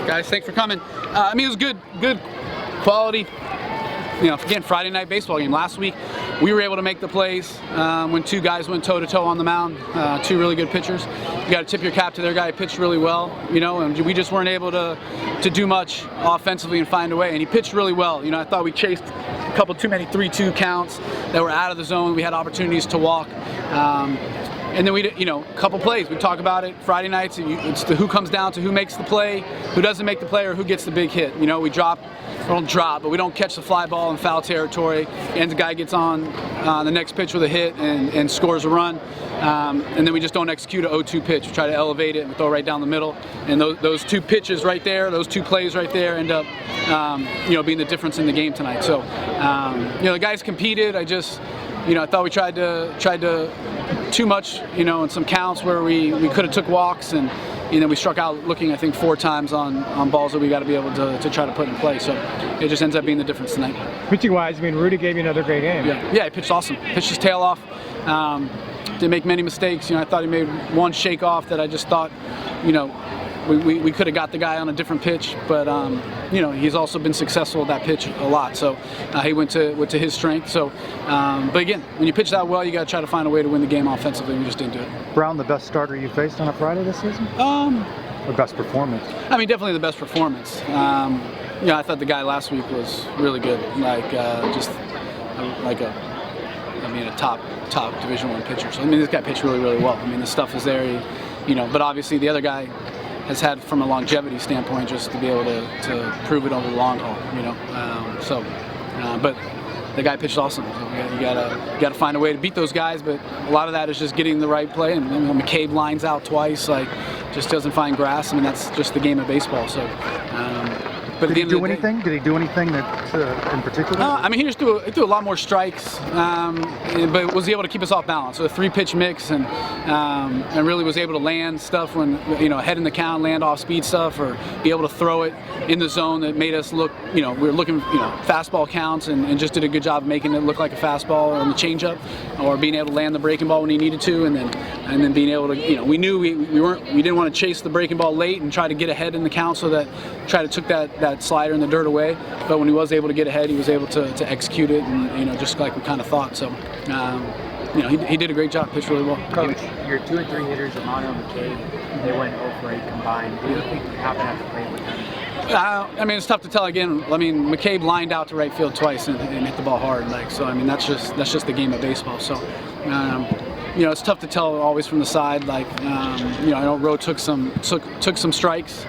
Guys, thanks for coming. I mean, it was good quality. You know, again, Friday night baseball game. Last week, we were able to make the plays when two guys went toe-to-toe on the mound, two really good pitchers. You got to tip your cap to their guy who pitched really well, you know, and we just weren't able to do much offensively and find a way. And he pitched really well. You know, I thought we chased a couple too many 3-2 counts that were out of the zone. We had opportunities to walk. And then we, you know, a couple plays. We talk about it Friday nights. It's who comes down to who makes the play, who doesn't make the play, or who gets the big hit. You know, we don't drop, but we don't catch the fly ball in foul territory, and the guy gets on the next pitch with a hit and scores a run. And then we just don't execute an 0-2 pitch. We try to elevate it and throw right down the middle. And those two pitches right there, those two plays right there, end up, you know, being the difference in the game tonight. So, you know, the guys competed. I thought we tried to too much, you know, in some counts where we could have took walks, and you know, we struck out looking, I think, 4 times on balls that we got to be able to try to put in play. So it just ends up being the difference tonight. Pitching wise, I mean, Rudy gave you another great game. Yeah, he pitched awesome. Pitched his tail off. Didn't make many mistakes. You know, I thought he made one shake off that I just thought, you know, we could have got the guy on a different pitch, but you know, he's also been successful at that pitch a lot. So he went to his strength. So, but again, when you pitch that well, you got to try to find a way to win the game offensively. We just didn't do it. Brown, the best starter you faced on a Friday this season? Or best performance? I mean, definitely the best performance. Yeah, I thought the guy last week was really good. Like a top Division I pitcher. So I mean, this guy pitched really well. I mean, the stuff is there. You know, but obviously the other guy has had, from a longevity standpoint, just to be able to prove it over the long haul, you know. But the guy pitched awesome. So you gotta find a way to beat those guys. But a lot of that is just getting the right play. And you know, McCabe lines out twice, like just doesn't find grass. I mean, that's just the game of baseball. So. But did he do anything? Did he do anything that in particular? I mean, he just threw a lot more strikes, but was able to keep us off balance. So a 3-pitch mix, and really was able to land stuff when, you know, head in the count, land off speed stuff, or be able to throw it in the zone that made us look, you know, we were looking, you know, fastball counts, and just did a good job of making it look like a fastball on the changeup, or being able to land the breaking ball when he needed to, and then being able to, you know, we knew we didn't want to chase the breaking ball late and try to get ahead in the count, so that try to took that slider in the dirt away. But when he was able to get ahead, he was able to execute it, and you know, just like we kind of thought. So you know, he did a great job, pitched really well. Coach, your 2 and 3 hitters, Amano and McCabe, they went 0 for 8 combined. What do you think happened at the plate with them? I mean, it's tough to tell. Again, I mean, McCabe lined out to right field twice and hit the ball hard. Like, so, I mean, that's just the game of baseball. So, you know, it's tough to tell always from the side. Like, you know, I know Rowe took some strikes.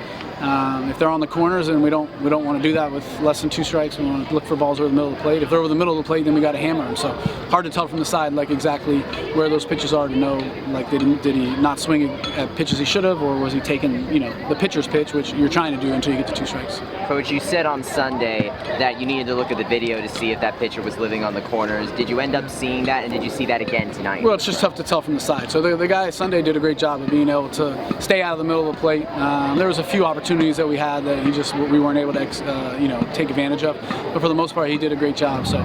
If they're on the corners, and we don't want to do that with less than 2 strikes. We want to look for balls over the middle of the plate. If they're over the middle of the plate, then we got to hammer them. So hard to tell from the side, like exactly where those pitches are to know. Like, did he not swing at pitches he should have, or was he taking, you know, the pitcher's pitch, which you're trying to do until you get to 2 strikes. Coach, you said on Sunday that you needed to look at the video to see if that pitcher was living on the corners. Did you end up seeing that, and did you see that again tonight? Well, it's just tough to tell from the side. So the guy Sunday did a great job of being able to stay out of the middle of the plate. There was a few opportunities that we had that we weren't able to you know, take advantage of, but for the most part he did a great job. So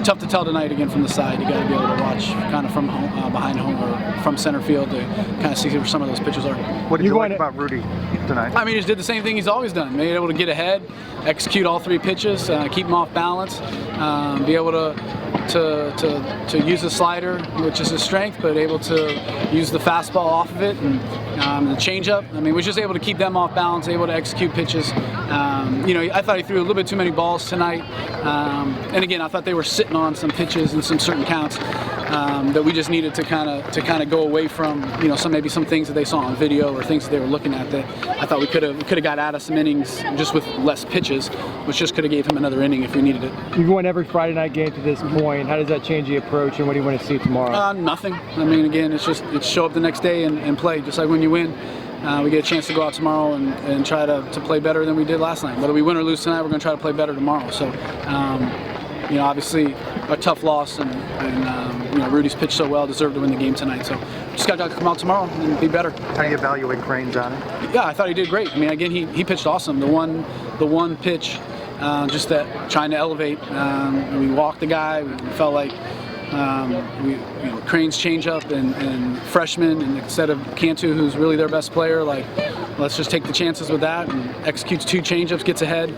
tough to tell tonight again from the side. You got to be able to watch kind of from home, behind home, or from center field to kind of see where some of those pitches are. What did you like about Rudy tonight? I mean, he just did the same thing he's always done. Being able to get ahead, execute all 3 pitches, keep him off balance, be able to use the slider, which is his strength, but able to use the fastball off of it, and the changeup. I mean, was just able to keep them off balance, able to execute pitches. You know, I thought he threw a little bit too many balls tonight, and again, I thought they were sitting on some pitches and some certain counts that we just needed to kind of go away from. You know, maybe some things that they saw on video, or things that they were looking at that I thought we could have got out of some innings just with less pitches, which just could have gave him another inning if we needed it. You've won every Friday night game to this point. How does that change the approach, and what do you want to see tomorrow? Nothing. I mean, again, it's show up the next day and play. Just like when you win, we get a chance to go out tomorrow and try to play better than we did last night. Whether we win or lose tonight, we're going to try to play better tomorrow. So, you know, obviously a tough loss, and you know, Rudy's pitched so well, deserved to win the game tonight. So just got to come out tomorrow and be better. How do you evaluate Crane's on it? Yeah, I thought he did great. I mean, again, he pitched awesome. The one pitch, just that trying to elevate. We walked the guy. We felt like Crane's changeup and freshman, and instead of Cantu, who's really their best player, like let's just take the chances with that and executes 2 changeups, gets ahead.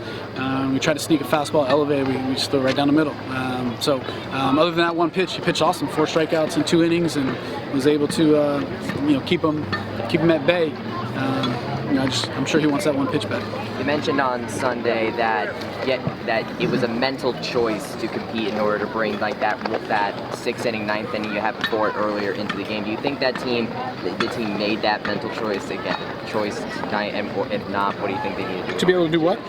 We try to sneak a fastball elevated, we just throw right down the middle. Other than that one pitch, he pitched awesome. 4 strikeouts in 2 innings and was able to keep him at bay. I'm sure he wants that one pitch back. You mentioned on Sunday that it was a mental choice to compete in order to bring like that 6th inning, 9th inning you had before it earlier into the game. Do you think that the team made that mental choice tonight? And if not, what do you think they need to do? To be able to do what?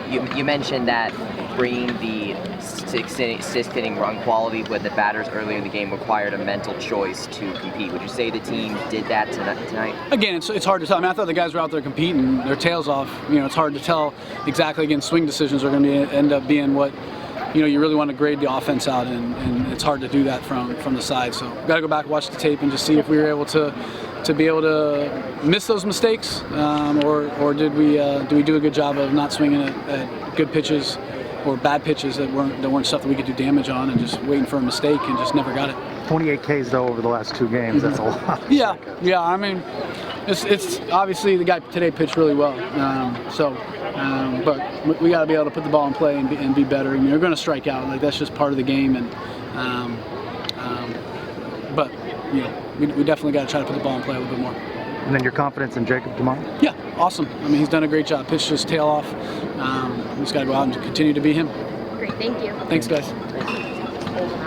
You mentioned that bringing the 6th inning run quality with the batters earlier in the game required a mental choice to compete. Would you say the team did that tonight? Again, it's hard to tell. I mean, I thought the guys were out there competing their tails off. It's hard to tell exactly. Again, swing decisions are going to end up being what you really want to grade the offense out, and it's hard to do that from the side. So got to go back and watch the tape and just see if we were able to be able to miss those mistakes, or did we do a good job of not swinging at good pitches or bad pitches that weren't stuff that we could do damage on, and just waiting for a mistake and just never got it. 28 Ks though over the last 2 games. That's a lot. Yeah. I mean, it's obviously the guy today pitched really well. But we got to be able to put the ball in play and be better. You're going to strike out. Like, that's just part of the game. But we definitely got to try to put the ball in play a little bit more. And then your confidence in Jacob tomorrow? Yeah, awesome. I mean, he's done a great job. Pitched his tail off. We just got to go out and continue to be him. Great, thank you. Thanks, guys.